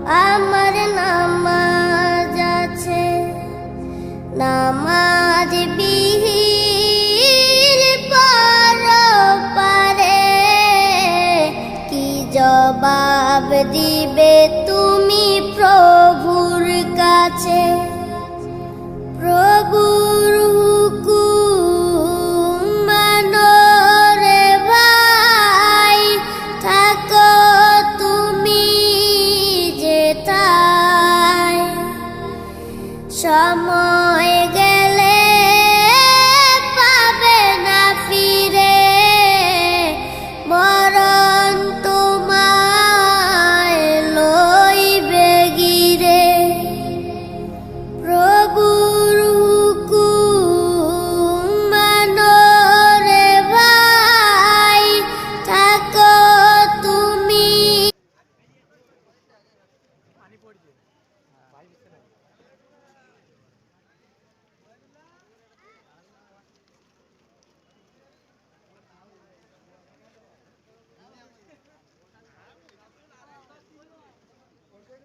আমার নামাজ আছে, নামাজ বিহীন পরপারে কি জবাব দিবে তুমি প্রভুর কাছে? প্রভু